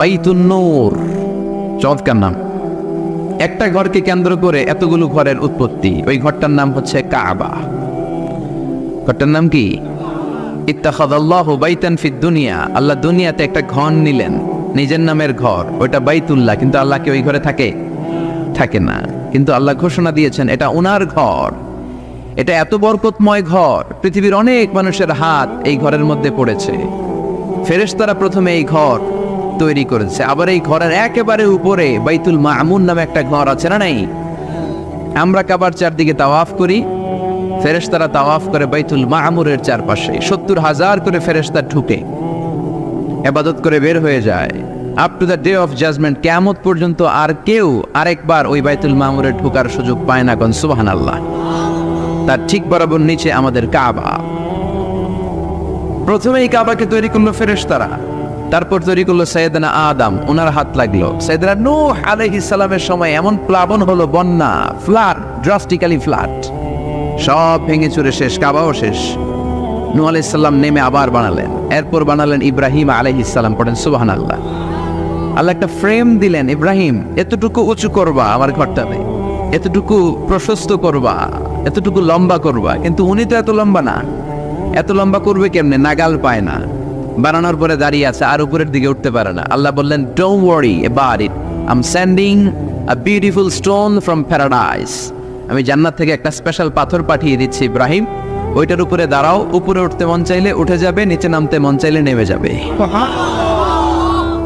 বাইতুন নূর, চমৎকার নাম। একটা ঘরকে কেন্দ্র করে এতগুলো ঘরের উৎপত্তি। ওই ঘরটার নাম হচ্ছে কাবা। ঘরটার নাম কি? ইত্তাখাযাল্লাহু বাইতান ফিদ দুনিয়া, আল্লাহ দুনিয়াতে একটা ঘর নিলেন, নিজের নামের ঘর, ওইটা বাইতুল্লাহ। কিন্তু আল্লাহ কি ওই ঘরে থাকে না। কিন্তু আল্লাহ ঘোষণা দিয়েছেন এটা ওনার ঘর। এটা এত বরকতময় ঘর, পৃথিবীর অনেক মানুষের হাত এই ঘরের মধ্যে পড়েছে। ফেরেশতারা প্রথমে এই ঘর তৈরি করেছে। আবার এই ঘরের একেবারে উপরে বাইতুল মামুন নামে একটা ঘর আছে না নাই? আমরা কাবার চারদিকে তাওয়াফ করি, ফেরেশতারা তাওয়াফ করে বাইতুল মামুরের চারপাশে। 70,000 করে ফেরেশতা ঢুকে ইবাদত করে বের হয়ে যায়। Up to the day of judgement, কিয়ামত পর্যন্ত আর কেউ আরেকবার ওই বাইতুল মামুরে ঢোকার সুযোগ পায় না। কোন সুবহানাল্লাহ। তার ঠিক বরাবর নিচে আমাদের কাবা। প্রথমে এই কাবাকে তৈরি করলো ফেরেশতারা, তারপর তৈরি করলো সাইয়েদনা আদম, ওনার হাত লাগলো। সাইয়েদনা নূহ আলাইহিস সালামের সময় এমন প্লাবন হলো, বন্যা, ফ্লাড, ড্রাস্টিক্যালি ফ্লাড, সব ভেঙে চুরে শেষ, কাবাও শেষ। নূহ আলাইহিস সালাম নেমে আবার বানালেন। এরপর বানালেন ইব্রাহিম আলাইহিস সালাম। পড়েন সুবহানাল্লাহ। আল্লাহ একটা ফ্রেম দিলেন, ইব্রাহিম এতটুকু উঁচু করবা আমার ঘরটাতে, এতটুকু প্রশস্ত করবা, এতটুকু লম্বা করবা। কিন্তু উনি তো এত লম্বা না, এত লম্বা করবে কেমনে? নাগাল পায় না। বানানোর পরে দাঁড়িয়ে আছে, আর উপরের দিকে উঠতে পারে না। আল্লাহ বললেন, don't worry about it, I am sending a beautiful stone from paradise. আমি জান্নাত থেকে একটা স্পেশাল পাথর পাঠিয়ে দিচ্ছি ইব্রাহিম, ওইটার উপরে দাঁড়াও। উপরে উঠতে মন চাইলে উঠে যাবে, নিচে নামতে মন চাইলে নেমে যাবে।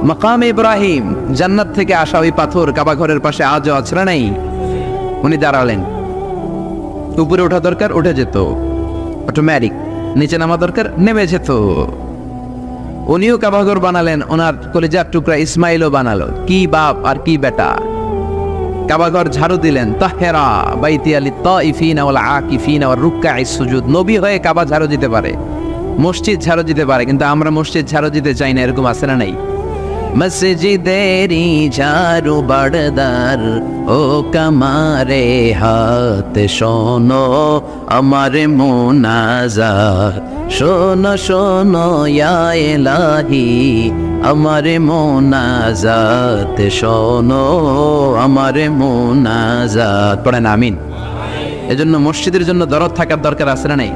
মাকাম ইব্রাহিম, জান্নাত থেকে আসা ওই পাথর কাবা ঘরের পাশে আজও আছে না নাই? উনি দাঁড়ালেন, উপরে ওঠা দরকার উঠে যেত অটোমেটিক, নিচে নামা দরকার নেমে যেত। উনিও কাবাঘর বানালেন, ওনার কলিজার টুকরা ইসমাইলও বানালো। কি বাপ আর কি বেটা! কাবাঘর ঝাড়ু দিলেন, তাহেরা বাইতিয়া লিত্তাইফিনা ওয়াল আকিফিনা ওয়ার রুকআইস সুজুদ। নবী হয়ে কাবা ঝাড়ু দিতে পারে, মসজিদ ঝাড়ু দিতে পারে, কিন্তু আমরা মসজিদ ঝাড়ু দিতে চাই না। এরকম আছে না নাই? মসজিদেরি ঝাড়ু বাড়দার, ও কামারে হাত শোনো আমার মোনাজাত, শোনো শোনো ইয়া ইলাহি আমার মোনাজাত, শোনো আমার মোনাজাত। পড়েন আমিন। এজন্য মসজিদের জন্য দরদ থাকার দরকার আছে না নাই?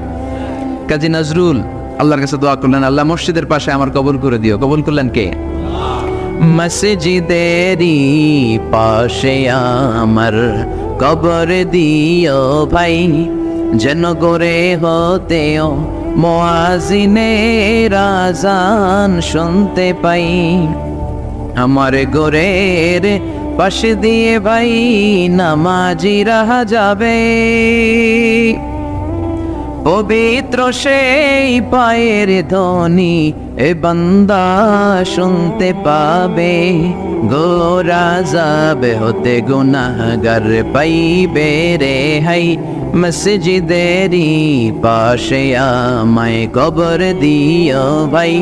কাজী নজরুল আল্লাহর কাছে দোয়া করলেন, আল্লাহ মসজিদের পাশে আমার কবুল করে দিও। কবুল করলেন কে? মসজিদেরি পাশে আমার কবর দিও ভাই, যেন গরে হতেও মুয়াজ্জিনের আযান শুনতে পাই। আমার গোরের পাশে দিয়ে ভাই নামাজিরা যাবে, পবিত্র সেই পায়ের ধ্বনি এ বান্দা শুনতে পাবে। গোরা যাবে হতে গুনাহগার পাইবে রে হাই, মসজিদেরি পাশে আমায় কবর দিও ভাই।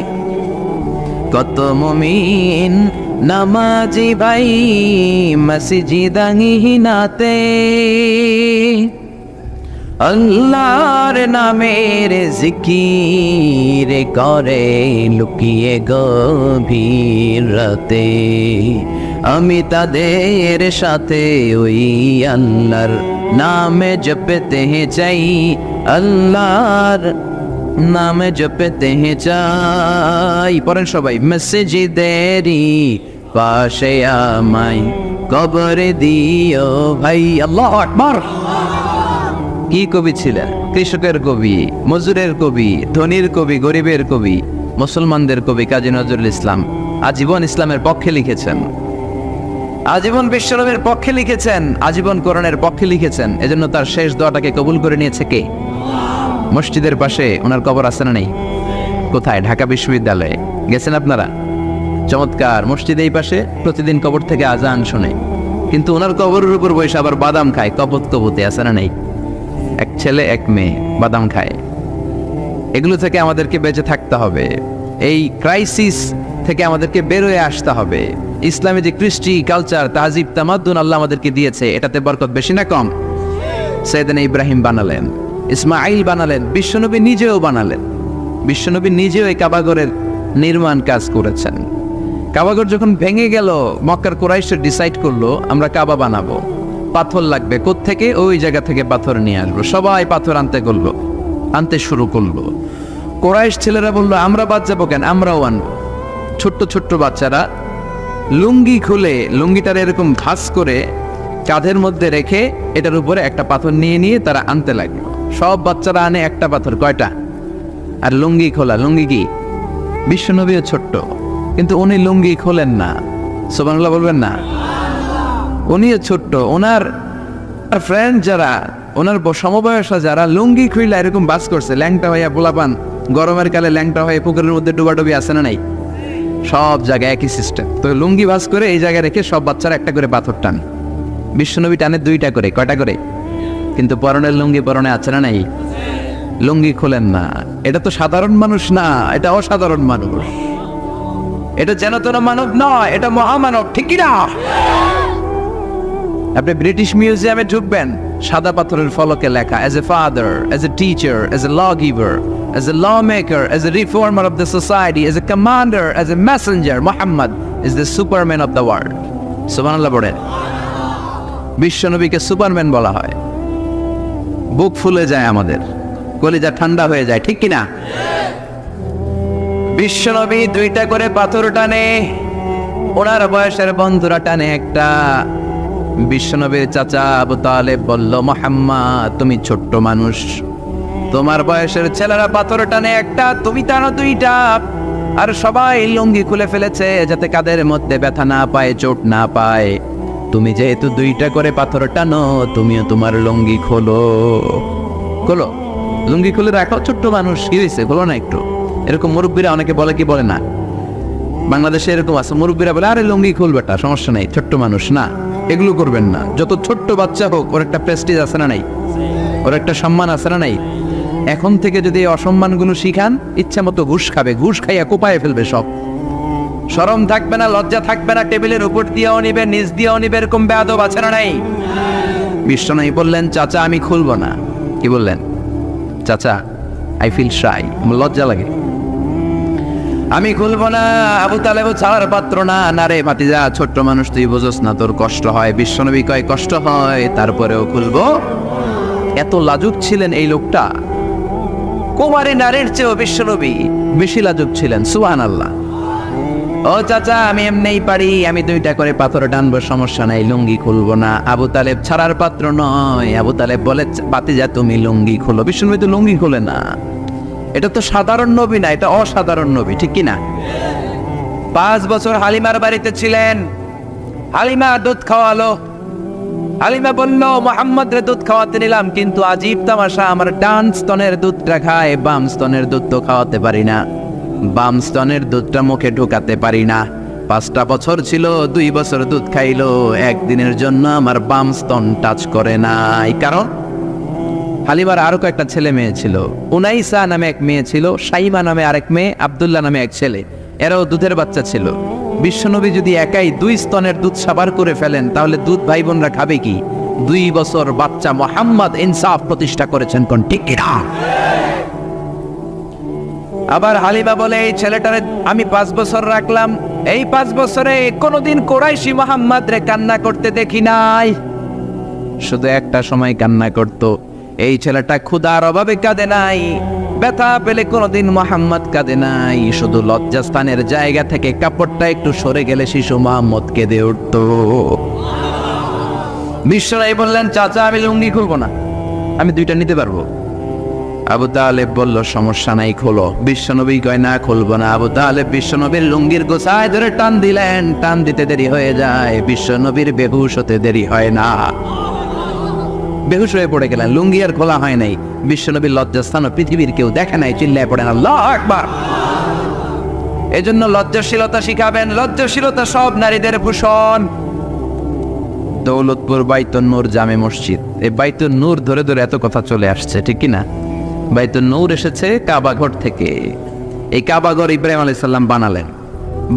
কত মুমিন নামাজি ভাই মসজিদাঙ্গিনাতে, আল্লাহর নামের জিকির করে লুকিয়ে গভীর রাতে। আমি তাদের সাথে ওই আল্লাহর নামে জপতে চাই, আল্লাহর নামে জপতে চাই। পড়েন সবাই, মসজিদেরি পাশে আমায় কবর দিও ভাই। আল্লাহু আকবার। কি কবি ছিলেন? কৃষকের কবি, মজুরের কবি, ধনীর কবি, গরিবের কবি, মুসলমানদের কবি কাজী নজরুল ইসলাম আজীবন ইসলামের পক্ষে লিখেছেন, আজীবন বিশ্বনবীর পক্ষে লিখেছেন, আজীবন কোরআনের পক্ষে লিখেছেন। এজন্য তার শেষ দোয়াটাকে কবুল করে নিয়েছে কে? মসজিদের পাশে ওনার কবর আছে না নেই? কোথায়? ঢাকা বিশ্ববিদ্যালয়ে। গেছেন আপনারা? চমৎকার। মসজিদ এই পাশে, প্রতিদিন কবর থেকে আজান শুনে, কিন্তু ওনার কবরের উপর বসে আবার বাদাম খায়। কবত কবুতে আছে না নেই? এক ছেলে এক মেয়ে বাদাম খায়। এগুলো থেকে আমাদেরকে বেঁচে থাকতে হবে। এই ক্রাইসিস থেকে আমাদেরকে বের হয়ে আসতে হবে। ইসলামে যে কৃষ্টি কালচার, তাহজিব, তামাদ্দুন আল্লাহ আমাদেরকে দিয়েছে, এটাতে বরকত বেশি না কম? সাইয়েদনা ইব্রাহিম বানালেন, ইসমাইল বানালেন, বিশ্বনবী নিজেও বানালেন। বিশ্বনবী নিজেও এই কাবাঘরের নির্মাণ কাজ করেছেন। কাবাঘর যখন ভেঙে গেল, মক্কার কুরাইশরা ডিসাইড করলো আমরা কাবা বানাবো, পাথর লাগবে কোত্থেকে, ওই জায়গা থেকে পাথর নিয়ে আসবো। সবাই পাথর আনতে শুরু করলো। কুরাইশ ছেলেরা বললো আমরা বাদ যাবো কেন, আমরাও আনবো। ছোট্ট ছোট্ট বাচ্চারা লুঙ্গি খুলে, লুঙ্গিটার এরকম ভাঁজ করে কাঁধের মধ্যে রেখে এটার উপরে একটা পাথর নিয়ে নিয়ে তারা আনতে লাগলো। সব বাচ্চারা আনে একটা পাথর, কয়টা? আর লুঙ্গি খোলা। লুঙ্গি কি? বিশ্বনবীও ছোট্ট, কিন্তু উনি লুঙ্গি খোলেন না। সুবহানাল্লাহ বলবেন না? উনিও ছোট্ট, ওনার ফ্রেন্ড যারা, ওনার সমবয়সা যারা লুঙ্গি খুইলা এরকম বাস করছে, ল্যাংটা হইয়া পোলাপান গরমের কালে ল্যাংটা হয়ে পুকুরের মধ্যে ডুবাডুবি আছে না নাই? সব জায়গায় একই সিস্টেম। তো লুঙ্গি বাস করে এই জায়গায় রেখে সব বাচ্চারা একটা করে পাথর টানে। বিশ্বনবী টানে দুইটা করে, কয়টা করে? কিন্তু পরনের লুঙ্গি পরনে আছে না নাই? লুঙ্গি খোলেন না। এটা তো সাধারণ মানুষ না, এটা অসাধারণ মানুষ। এটা যেন তেন মানব নয়, এটা মহামানব, ঠিক কি না? আপনি ব্রিটিশ মিউজিয়ামে ঢুকবেন, সাদা পাথরের ফলকে লেখা, as a father, as a teacher, as a lawgiver, as a lawmaker, as a reformer of the society, as a commander, as a messenger, Muhammad is the superman of the world. সুবহানাল্লাহ বলেন। বিশ্বনবীকে Superman বলা হয়। বুক ফুলে যায় আমাদের, কলিজা ঠান্ডা হয়ে যায়, ঠিক কিনা? বিশ্বনবী দুইটা করে পাথর টানে, ওনার বয়সের বন্ধুরা টানে একটা। বিশ্বনবীর চাচা আবু তালেব বলল, মুহাম্মদ তুমি ছোট্ট মানুষ, তোমার বয়সের ছেলেরা পাথর টানে একটা, তুমি টানো দুইটা। আর সবাই লুঙ্গি খুলে ফেলেছে যাতে কাদের মধ্যে ব্যথা না পায়, চোট না পায়। তুমি যেহেতু দুইটা করে পাথর টানো, তুমিও তোমার লুঙ্গি খোলো। লুঙ্গি খুলে রাখো, ছোট্ট মানুষ, কি হয়েছে, খোলো না একটু। এরকম মুরব্বীরা অনেকে বলে, কি বলে না? বাংলাদেশে এরকম আছে, মুরব্বীরা বলে আরে লুঙ্গি খুলবেটা, সমস্যা নেই, ছোট্ট মানুষ না। এগুলো করবেন না। যত ছোট্ট বাচ্চা হোক, ওর একটা প্রেস্টিজ আছে না নাই? ওর একটা সম্মান আছে না নাই? এখন থেকে যদি এই অসম্মানগুলো শিখান, ইচ্ছা মতো ঘুষ খাবে, ঘুষ খাইয়া কোপায় ফেলবে সব। শরম থাকবে না, লজ্জা থাকবে না, টেবিলের উপর দিয়েও নিবে, নিচ দিয়েও নিবে, এরকম বেয়াদব আছে না নাই? বিশ্বনবী বললেন, চাচা আমি খুলবো না। কি বললেন? চাচা আই ফিল শাই, আমার লজ্জা লাগে, আমি খুলবো না। আবু তালেব ছাড়ার পাত্র না। না রে ভাতিজা, ছোট্ট মানুষ, তুই বুঝোস না, তোর কষ্ট হয়। বিশ্বনবী কয় কষ্ট হয়, তারপরেও খুলবো। এত লাজুক ছিলেন এই লোকটা, কুমারী নারীর চেয়েও বিশ্বনবী বেশি লাজুক ছিলেন। সুবহানাল্লাহ। ও চাচা আমি এমনিই পারি, আমি দুইটা করে পাথর টানবো, সমস্যা নাই, লুঙ্গি খুলবো না। আবু তালেব ছাড়ার পাত্র নয়। আবু তালেব বলে, ভাতিজা তুমি লুঙ্গি খোলো। বিশ্বনবী তো লুঙ্গি খোলে না। এটা তো সাধারণ নবী না, এটা অসাধারণ নবী, ঠিক কিনা? 5 বছর হালিমার বাড়িতে ছিলেন। হালিমা দুধ খাওয়ালো। হালিমা বলল, মুহাম্মদ রে দুধ খাওয়াতে নিলাম, কিন্তু আজীব তামাশা, আমার ডান স্তনের দুধটা খায়, বাম স্তনের দুধ তো খাওয়াতে পারি না, বাম স্তনের দুধটা মুখে ঢুকাতে পারি না। 5টা বছর ছিল, 2 বছর দুধ খাইলো, একদিনের জন্য আমার বাম স্তন টাচ করে নাই। কারণ হালিমার আরো কয়েকটা ছেলে মেয়ে ছিল। উনাইসা নামে এক মেয়ে ছিল, সাইমা নামে আরেক মেয়ে, আব্দুল্লাহ নামে এক ছেলে, এরাও দুধের বাচ্চা ছিল। বিশ্বনবী যদি একাই 2 স্তনের দুধ সাবার করে ফেলেন, তাহলে দুধ ভাই বোনরা খাবে কি? 2 বছর বাচ্চা মুহাম্মদ ইনসাফ প্রতিষ্ঠা করেছেন, কোন ঠিক কিনা? আবার হালিমা বলে, এই ছেলেটারে আমি 5 বছর রাখলাম, এই 5 বছরে কোনোদিন কোরাইশি মুহাম্মদ রে কান্না করতে দেখি নাই। শুধু একটা সময় কান্না করত, এই ছেলেটা ক্ষুধার অভাবে কাঁদে নাই, ব্যথা পেলে কোনোদিন মুহাম্মদ কাঁদে নাই। শুধু লজ্জাস্থানের জায়গা থেকে কাপড়টা একটু সরে গেলে শিশু মুহাম্মদ কেঁদে উঠত। বিশ্বনবী বললেন, চাচা আমি লুঙ্গি খুলবো না, আমি 2টা নিতে পারবো। আবু তালেব বলল, সমস্যা নাই, খোলো। বিশ্বনবী কয় না, খুলবো না। আবু তালেব বিশ্বনবীর লুঙ্গির গোছায় ধরে টান দিলেন। টান দিতে দেরি হয়ে যায়, বিশ্বনবীর বেহুশ হতে দেরি হয় না। বেহুশ হয়ে পড়ে গেলেন, লুঙ্গি আর খোলা হয় নাই। বিশ্বনবীর লজ্জাস্থান পৃথিবীর কেউ দেখে নাই, চিল্লায় পড়েন আল্লাহু আকবার। এজন্য লজ্জাশীলতা শিখাবেন। লজ্জাশীলতা সব নারীদের ভূষণ। দৌলতপুর বাইতুন নূর জামে মসজিদ, এই বাইতুন নূর ধরে ধরে এত কথা চলে আসছে, ঠিক কিনা? বাইতুন নূর এসেছে কাবাঘর থেকে। এই কাবাঘর ইব্রাহিম আলাইহিস সালাম বানালেন।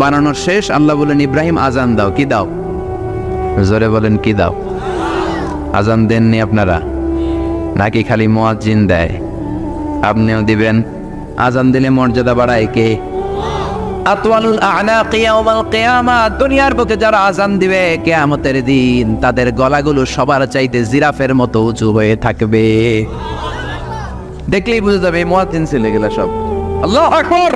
বানানোর শেষ আল্লাহ বলেন, ইব্রাহিম আজান দাও। কি দাও? জোরে বলেন, কি দাও? আজান দেননি আপনারা নাকি খালি মুয়াজ্জিন দেয়? আপনিও দিবেন। আজান দিলে মর্যাদা বাড়ায় কে? আতওয়ালুল আ'নাকি ইয়াওমাল কিয়ামাহ, দুনিয়ার বুকে যারা আযান দিবে কিয়ামতের দিন তাদের গলাগুলো সবার চাইতে জিরাফের মতো উঁচু হয়ে থাকবে। দেখলেই বুঝে যাবে মুয়াজ্জিন ছেলে গেলা সব। আল্লাহু আকবার।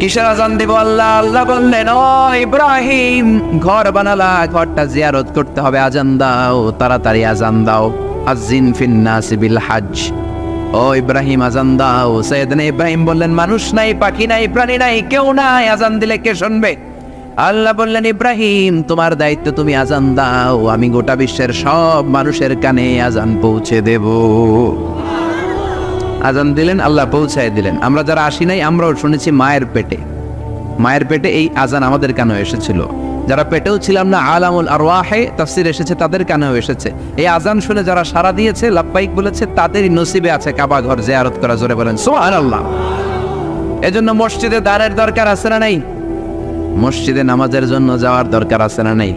কিসের আযান দিব? আল্লাহ আল্লাহ বললেন, ও ইব্রাহিম, ঘর বানালা, ঘরটা জিয়ারত করতে হবে, আযান দাও, তাড়াতাড়ি আযান দাও। আযিন ফিন নাস বিল হজ, ও ইব্রাহিম আযান দাও। সাইয়েদনা ইব্রাহিম বললেন, মানুষ নাই, পাখি নাই, প্রাণী নাই, কেউ নাই, আযান দিলে কে শুনবে? আল্লাহ বললেন, ইব্রাহিম তোমার দায়িত্ব, তুমি আযান দাও, আমি গোটা বিশ্বের সব মানুষের কানে আযান পৌঁছে দেব। আযান দিলেন, আল্লাহ পৌঁছায় দিলেন। আমরা যারা আসি নাই আমরাও শুনেছি মায়ের পেটে এই আযান আমাদের কানেও এসেছিল। যারা পেটেও ছিলাম না, আলামুল আরওয়াহে তাফসীর এসেছে, তাদের কানেও এসেছে। এই আযান শুনে যারা সাড়া দিয়েছে, লাব্বাইক বলেছে, তাদেরই নসিবে আছে কাবা ঘর জিয়ারত করা। জোরে বলেন সুবহানাল্লাহ। এজন্য মসজিদে দাঁড়ের দরকার আছে না নাই? মসজিদে নামাজের জন্য যাওয়ার দরকার আছে না নাই?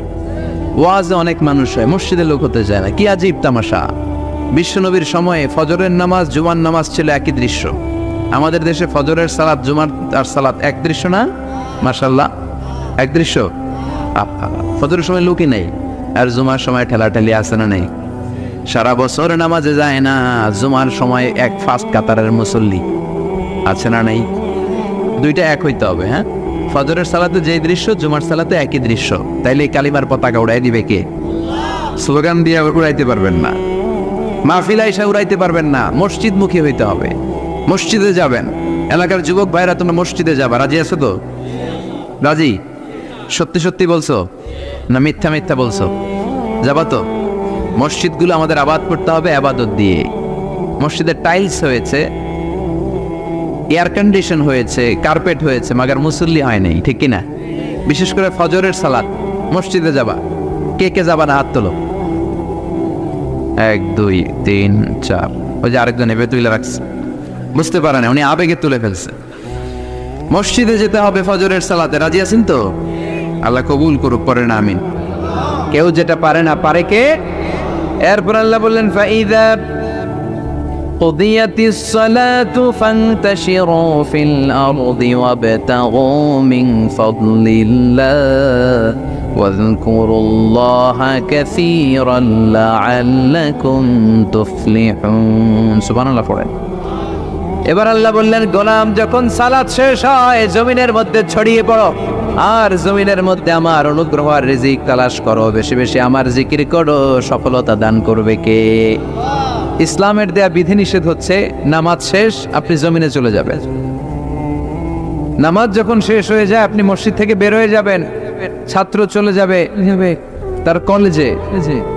ওয়াজে অনেক মানুষ হয়, মসজিদে লোক হতে যায় না। কি আজীব তামাশা! বিশ্বনবীর সময়ে ফজরের নামাজ জুমার নামাজ ছিল একই দৃশ্য। আমাদের দেশে ফজরের সালাত জুমার আর সালাত এক দৃশ্য না? মাশাআল্লাহ, এক দৃশ্য। ফজরের সময় লোকই নেই, আর জুমার সময় ঠেলাঠেলি আছে না নেই? সারা বছর নামাজে যায় না, জুমার সময় এক ফার্স্ট কাতারের মুসল্লি আছে না নেই? দুইটা এক হইতে হবে। হ্যাঁ, ফজরের সালাতে যেই দৃশ্য, জুমার সালাতে একই দৃশ্য। তাইলে কালিমার পতাকা উড়াই দিবে কে? স্লোগান দিয়ে উড়াইতে পারবেন না, মাহফিল আইসা উড়াইতে পারবেন না। মসজিদমুখী হইতে হবে, মসজিদে যাবেন। এলাকার যুবক ভাইরা তোমরা মসজিদে যাবা, রাজি আছো তো? রাজি? সত্যি সত্যি বলছো না মিথ্যা মিথ্যা বলছো? যাবা তো? মসজিদগুলো আমাদের আবাদ করতে হবে আবাদত দিয়ে। মসজিদের টাইলস হয়েছে, এয়ার কন্ডিশন হয়েছে, কার্পেট হয়েছে, মাগার মুসল্লি হয় নাই, ঠিক কিনা? বিশেষ করে ফজরের সালাত মসজিদে যাবা। কে কে যাবা না? হাত তোলো। 1 2 3 4। ওই যে আরেকজন এভাবে তুলে রাখছে, বুঝতে পারে না, উনি আবেগে তুলে ফেলছে। মসজিদে যেতে হবে ফজরের সালাতে, রাজি আছেন তো? আল্লাহ কবুল করুক, পরে না আমিন। কেউ যেটা পারে না, পারে কে? এরপর আল্লাহ বললেন, ফাইদা কুদিয়াতিস সালাতু ফান্তাশিরু ফিল আরদি ওয়াবতাগু মিন ফাদলিল্লাহ ওয়াযকুরুল্লাহা কাসীরান লাআল্লাকুম তুফলিহুন। সুবহানাল্লাহ পড়েন। এবার আল্লাহ বললেন, গোলাম যখন সালাত শেষ হয় জমিনের মধ্যে ছড়িয়ে পড়ো, আর জমিনের মধ্যে আমার অনুগ্রহ আর রিজিক তালাশ করো, বেশি বেশি আমার জিকির করো। সফলতা দান করবে কে? ইসলামের দেয়া বিধিনিষেধ হচ্ছে নামাজ শেষ আপনি জমিনে চলে যাবেন। নামাজ যখন শেষ হয়ে যায় আপনি মসজিদ থেকে বের হয়ে যাবেন। ছাত্র চলে যাবে তার কলেজে,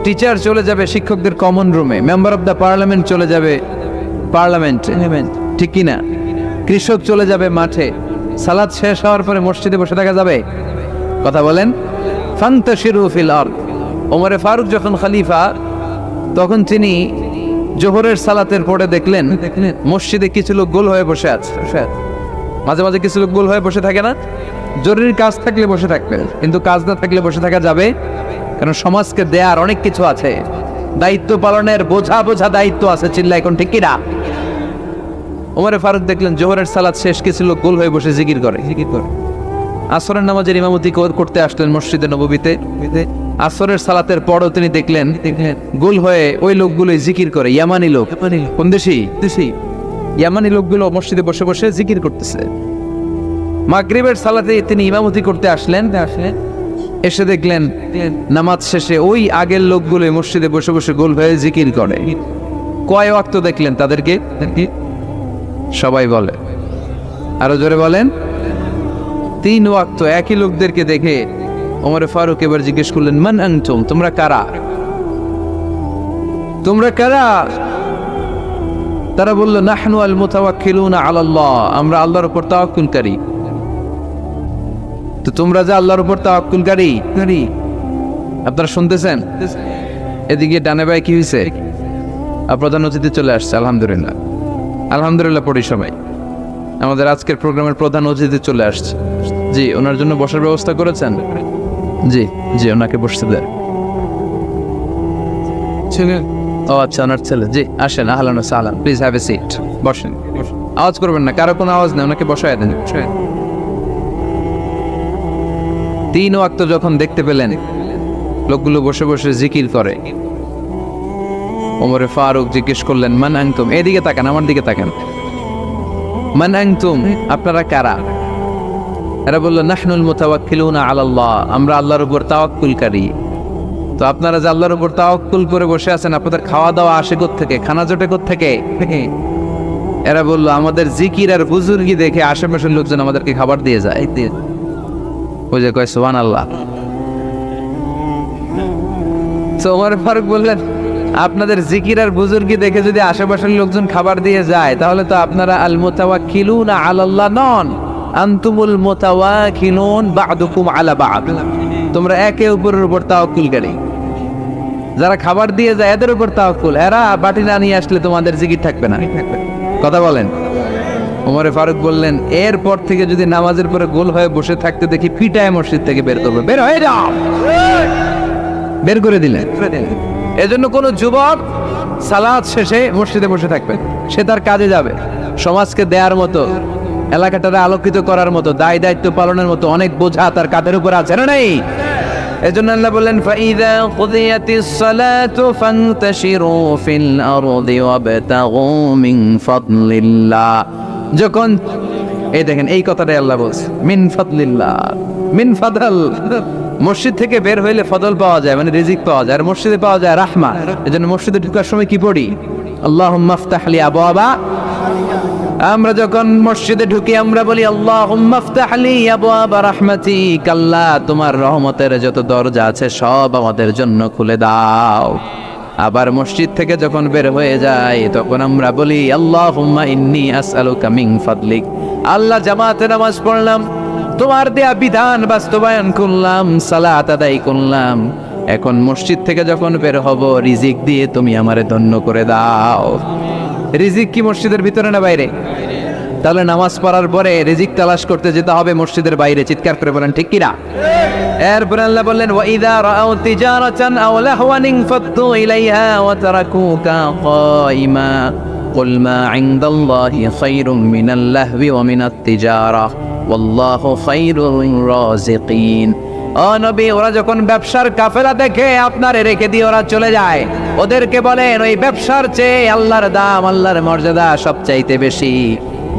টিচার চলে যাবে শিক্ষকদের কমন রুমে, মেম্বার অফ দ্য পার্লামেন্ট চলে যাবে পার্লামেন্টে, ঠিক কিনা? কৃষক চলে যাবে মাঠে। সালাত শেষ হওয়ার পরে মসজিদে বসে থাকা যাবে? কথা বলেন। ফান্তাশিরু ফিল আরদ। ওমরে ফারুক যখন খলিফা, তখন তিনি জোহরের সালাতের পরে দেখলেন মসজিদে কিছু লোক গোল হয়ে বসে আছে। মাঝে মাঝে কিছু লোক গোল হয়ে বসে থাকে না? জরুরি কাজ থাকলে বসে থাকবে, কিন্তু কাজ না থাকলে বসে থাকা যাবে? কারণ সমাজকে দেয়ার অনেক কিছু আছে, দায়িত্ব পালনের বোঝা দায়িত্ব আছে। চিল্লা এখন, ঠিক কিনা? ওমরে ফারুক দেখলেন জোহরের সালাত শেষ, কিছু লোক গোল হয়ে বসে জিকির করে। আসরের নামাজের ইমামতি করতে আসলেন মসজিদে নববীতে। আসরের সালাতের পরও তিনি দেখলেন গোল হয়ে ওই লোকগুলোই জিকির করে। ইয়ামানি লোক। কোন দেশি? ইয়ামানি লোকগুলো মসজিদে বসে বসে জিকির করতেছে। মাগরিবের সালাতে তিনি ইমামতি করতে আসলেন, এসে দেখলেন নামাজ শেষে ওই আগের লোকগুলো মসজিদে বসে বসে গোল হয়ে জিকির করে। কয় ওয়াক্ত দেখলেন তাদেরকে? সবাই বলে, আরো জোরে বলেন। 3 ওয়াক্ত একই লোকদেরকে দেখে ওমর ফারুক এবার জিজ্ঞেস করলেন, মান আনতুম, তোমরা কারা? তোমরা কারা? তারা বলল, নাহনু আল মুতাওয়াক্কিলুনা আলাল্লাহ, আমরা আল্লাহর উপর তাওয়াক্কুলকারী। তো তোমরা যে আল্লাহর উপর তাওয়াক্কুলকারী, আপনারা শুনতেছেন? এদিকে ডানে বাই কি হয়েছে? প্রধান অতিথি চলে আসছে। আলহামদুলিল্লাহ, আলহামদুলিল্লাহ পড়ি সবাই। আমাদের আজকের প্রোগ্রামের প্রধান অতিথি চলে আসছে। জি, ওনার জন্য বসার ব্যবস্থা করেছেন? জি জি, ওনাকে বসতে দেন। ছেলে? ও আচ্ছা, ওনার ছেলে। জি আসেন, আহলান ওয়া সাহলান, প্লিজ হ্যাভ এ সিট, বসেন। আওয়াজ করবেন না, কারো কোনো আওয়াজ নেই, ওনাকে বসায় দেন। 3 ওয়াক্ত যখন দেখতে পেলেন লোকগুলো বসে বসে জিকির করে, ওমরে ফারুক জিজ্ঞেস করলেন, মান আনতুম, এদিকে তাকান, আমার দিকে তাকান, মান আনতুম, আপনারা কারা? এরা বলল, নাহনুল মুতাওয়াক্কিলুনা আলাল্লাহ, আমরা আল্লাহর উপর তাওয়াক্কুলকারী। তো আপনারা যে আল্লাহর উপর তাওয়াক্কুল করে বসে আছেন, আপনাদের খাওয়া দাওয়া আসে কোত্থেকে, খানা জোটে কোত্থেকে? এরা বলল, আমাদের জিকির আর বুজুর্গি দেখে আশেপাশের লোকজন আমাদেরকে খাবার দিয়ে যায়। ওই যে কয় সুবহানাল্লাহ। তো ওমর ফারুক বললেন, আপনাদের জিকির আর বুজুর্গি দেখে যদি আশেপাশের লোকজন খাবার দিয়ে যায়, তাহলে তো আপনারা আল মুতাওয়াক্কিলুনা আলাল্লাহ নন, আনতুমুল মুতাওয়াক্কিলুন বা'দুকুম আলা বা'দ, তোমরা একে অপরের উপর তাওয়াক্কুলকারী। যারা খাবার দিয়ে যায় এদের উপর তাওয়াক্কুল, এরা বাটি না নিয়ে আসলে তোমাদের জিকির থাকবে না। কথা বলেন। ওমর ফারুক বললেন, এরপর থেকে যদি নামাজের পরে গোল হয়ে বসে থাকতে দেখি, পিটায় মসজিদ থেকে বের করবে, বের হয়ে যাও, বের করে দিলেন। এজন্য কোন যুবক সালাত শেষে মসজিদে বসে থাকবে, সে তার কাজে যাবে, সমাজকে দেওয়ার মতো, এলাকাটারে আলোকিত করার মতো, দায় দায়িত্ব পালনের মতো অনেক বোঝা তার কাঁধের উপর আছে না নেই? এজন্য আল্লাহ বললেন, ফাইযা কুদিয়াতিস সালাতু ফান্তাশিরু ফিল আরদি ওয়াবতাগু মিন ফাদলিল্লাহ। যখন এই দেখেন, এই কথাটাই আল্লাহ বলছে, মিন ফাদলিল্লাহ, মিন ফাদল। মসজিদ থেকে বের হইলে ফদল পাওয়া যায়, মানে রিজিক পাওয়া যায়, আর মসজিদে পাওয়া যায় রাহমা। এজন্য মসজিদে ঢোকার সময় কি পড়ি? আল্লাহুম্মা ইফতাহ লি আবওয়াবা। আমরা যখন মসজিদে ঢুকি আমরা বলি, আল্লাহুম্মা ইফতাহ লি আবওয়াবা রাহমাতিক, আল্লাহ তোমার রহমতের যত দরজা আছে সব আমাদের জন্য খুলে দাও। আবার মসজিদ থেকে যখন বের হয়ে যায় তখন আমরা বলি, আল্লাহুম্মা ইন্নী আসআলুকা মিন ফাদলিক, আল্লাহ জামাতে নামাজ পড়লাম, তোমার দেয়া বিধান বাস্তবায়ন করলাম, সালাত আদায় করলাম, এখন মসজিদ থেকে যখন বের হব রিজিক দিয়ে তুমি আমারে ধন্য করে দাও। রিজিক কি মসজিদের ভিতরে না বাইরে? তাহলে নামাজ পড়ার পরে রিজিক তালাশ করতে যেতে হবে মসজিদের বাইরে। চিৎকার করে বলেন ঠিক কিনা? এরপর আল্লাহ বললেন, ওয়া ইযা রাআউ তিজারাতান আও লাহওয়ান ফাদ্দু ইলাইহা ওয়া তারাকুকা কাইমা কুল মা ইনদাল্লাহি খায়রুম মিনাল লাহবি ওয়া মিনাত তিজারা ওয়াল্লাহু খায়রুর রাযিকিন। ও নবী, ওরা যখন ব্যবসার কাফেলা দেখে আপনারে রেখে দিয়ে ওরা চলে যায়, ওদেরকে বলেন, ওই ব্যবসার চেয়ে আল্লাহর দাম, আল্লাহর মর্যাদা সবচাইতে বেশি।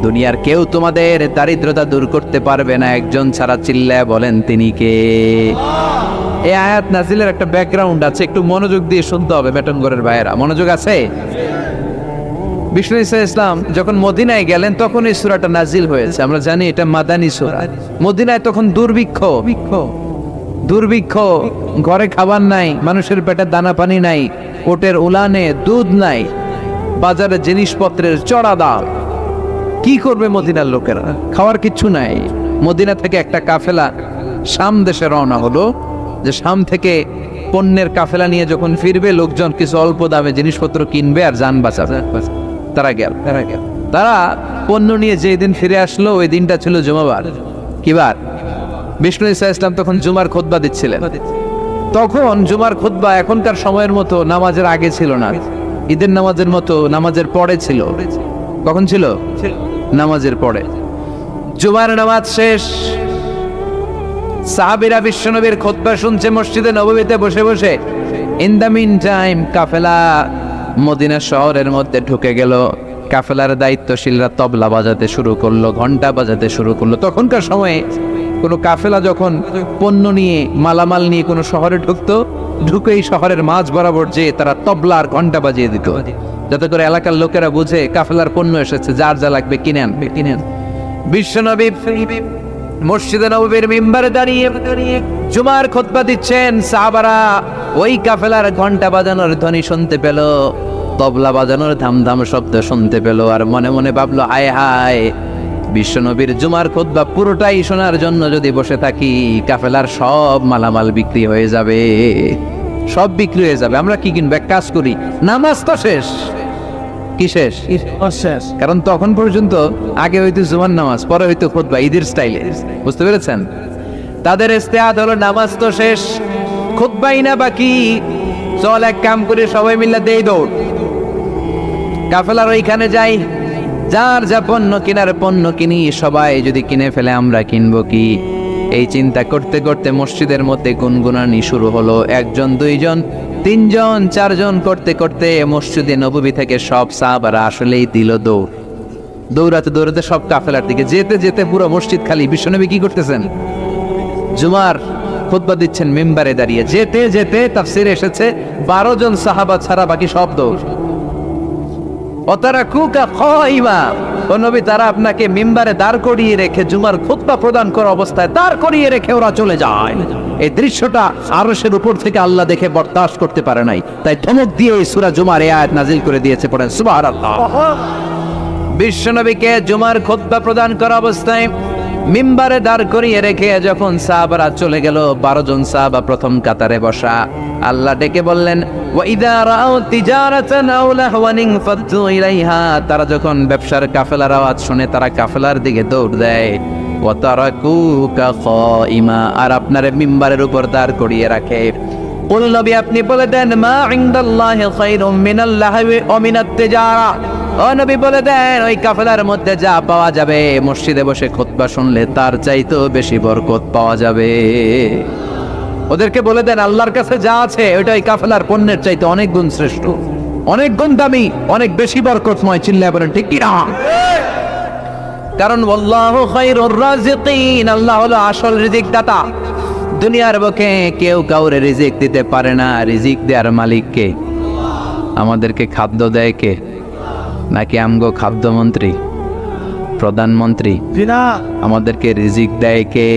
দুনিয়ার কেউ তোমাদের দারিদ্রতা দূর করতে পারবে না, একজন ছাড়া। চিল্লায় বলেন তিনি কে? এই আয়াত নাজিলের একটা ব্যাকগ্রাউন্ড আছে, একটু মনোযোগ দিয়ে শুনতে হবে। বেটনগরের ভাইয়েরা, মনোযোগ আছে? বিষ্ণু ইসলাম যখন মদিনায় গেলেন তখন এই সূরাটা নাজিল হয়েছে। আমরা জানি এটা মাদানী সূরা। মদিনায় তখন দুর্ভিক্ষ, ঘরে খাবার নাই, মানুষের পেটে দানা পানি নাই, ওটের উলানে দুধ নাই, বাজারে জিনিসপত্রের চড়া দাম। কি করবে মদিনার লোকেরা? খাওয়ার কিচ্ছু নাই। মদিনা থেকে একটা কাফেলা শাম দেশে রওনা হলো, যে শাম থেকে পণ্যের কাফেলা নিয়ে যখন ফিরবে, লোকজন কিছু অল্প দামে জিনিসপত্র কিনবে আর যান বাঁচাবে। তারা পণ্য নিয়ে যেই দিন ফিরে আসলো ওই দিনটা ছিল জুমাবার। কি বার? বিষ্ণু ইসলাম তখন জুমার খুতবা দিচ্ছিলেন। তখন জুমার খুতবা এখনকার সময়ের মতো নামাজের আগে ছিল না, ঈদের নামাজের মতো নামাজের পরে ছিল। কখন ছিল? নামাজের পরে। জুমার নামাজ শেষ, সাহাবীরা বিশ্বনবীর খুতবা শুনছে মসজিদে নববীতে বসে বসে। In the mean time Kafela Medina শহরের মধ্যে ঢুকে গেল। কাফেলার দায়িত্বশীলরা তবলা বাজাতে শুরু করলো, ঘন্টা বাজাতে শুরু করলো। তখনকার সময়ে কোনো কাফেলা যখন পণ্য নিয়ে, মালামাল নিয়ে কোনো শহরে ঢুকতো, ঢুকেই শহরের মাঝ বরাবর যে তারা তবলা আর ঘন্টা বাজিয়ে দিত, যাতে করে এলাকার লোকেরা বুঝে কাফেলার পণ্য এসেছে, যার যা লাগবে কিনে আনবে। বিশ্বনবী মসজিদে নববীর মিম্বারে দাঁড়িয়ে জুমার খুতবা দিচ্ছেন। সাহাবারা ওই কাফেলার ঘন্টা বাজানোর ধ্বনি শুনতে পেল, তবলা বাজানোর ধামধাম শব্দ শুনতে পেল, আর মনে মনে ভাবলো, হায় হায়, বিশ্বনবীর জুমার খুতবা পুরোটাই শোনার জন্য যদি বসে থাকি, কাফেলার সব মালামাল বিক্রি হয়ে যাবে, সব বিক্রি হয়ে যাবে। আমরা কি কিনবো? এক কাজ করি, নামাজ তো শেষ। কি শেষ? কারণ তখন পর্যন্ত আগে হয়তো জুমার নামাজ, পরে হয়তো খুতবা, ঈদের স্টাইলে। বুঝতে পেরেছেন? তাদের ইস্তেহাদ হলো, নামাজ তো শেষ, খুতবাই না বাকি, চল এক কাম করে সবাই মিলে দেই দৌড়, কাফেলার ওইখানে যাই, যার যা পণ্য কেনার পণ্য কিনি, সবাই যদি কিনে ফেলে আমরা কিনবো কি? এই চিন্তা করতে করতে মসজিদের মধ্যে গুনগুনানি শুরু হলো। একজন, দুইজন, তিনজন, চারজন করতে করতে মসজিদে নববী থেকে সব সাহাবারা আসলেই দিল দৌড়। দৌড়াতে দৌড়াতে সব কাফেলার দিকে যেতে যেতে পুরো মসজিদ খালি। বিশ্বনবী কি করতেছেন? জুমার খুতবা দিচ্ছেন মিম্বারে দাঁড়িয়ে। যেতে যেতে তাফসিরে এসেছে 12 জন সাহাবা ছাড়া বাকি সব দৌড়। অতারাকুকা খাইমা, ও নবী, তারা আপনাকে মিম্বারে দাঁড় করিয়ে রেখে জুমার খুতবা প্রদান করা অবস্থায় দাঁড় করিয়ে রেখে ওরা চলে যায়। এই দৃশ্যটা আরশের উপর থেকে আল্লাহ দেখে বরদাস্ত করতে পারে নাই, তাই ধমক দিয়ে এই সূরা জুমার এই আয়াত নাজিল করে দিয়েছে। পড়েন সুবহানাল্লাহ। বিশ্বনবীকে জুমার খুতবা প্রদান করা অবস্থায় মিম্বারে দাঁড় করিয়ে রেখে যখন সাহাবারা চলে গেল, 12 জন সাহাবা প্রথম কাতারে বসা। আল্লাহ ডেকে বললেন, ওয়াইদা রাআউ তিজারাতান আও লাহওয়ান ফাদু ইলাইহা, তারা যখন ব্যবসার কাফেলার আওয়াজ শুনে তারা কাফেলার দিকে দৌড় দেয়। ওয়া তারাকুকা খাইমা, আর আপনার মিম্বারের উপর দাঁড় করিয়ে রাখে। কুল নবী, আপনি বলে দেন, মা ইনদাল্লাহি খায়রুম মিনাল লাহওয়ি ওয়া মিনাত তিজারা, ও নবী বলে দেন, ওই কাফেলার মধ্যে যা পাওয়া যাবে মসজিদে বসে খুতবা শুনলে তার চাইতেও বেশি বরকত পাওয়া যাবে। ওদেরকে বলে দেন, আল্লাহর কাছে যা আছে ওইটা ওই কাফেলার পণ্যের চাইতে অনেক গুণ শ্রেষ্ঠ, অনেক গুণ দামি, অনেক বেশি বরকতময়। চিল্লায় বলেন ঠিক কি না? কারণ আল্লাহু খায়রুর রাজিকিন, আল্লাহ হলো আসল রিজিক দাতা। দুনিয়ার বুকে কেউ কাউরে রিজিক দিতে পারে না। রিজিক দেওয়ার মালিক কে? আমাদেরকে খাদ্য দেয় কে? নাকি আমগো খাদ্যমন্ত্রী, প্রধানমন্ত্রী? আমাদেরকে রিজিক দেয় কে?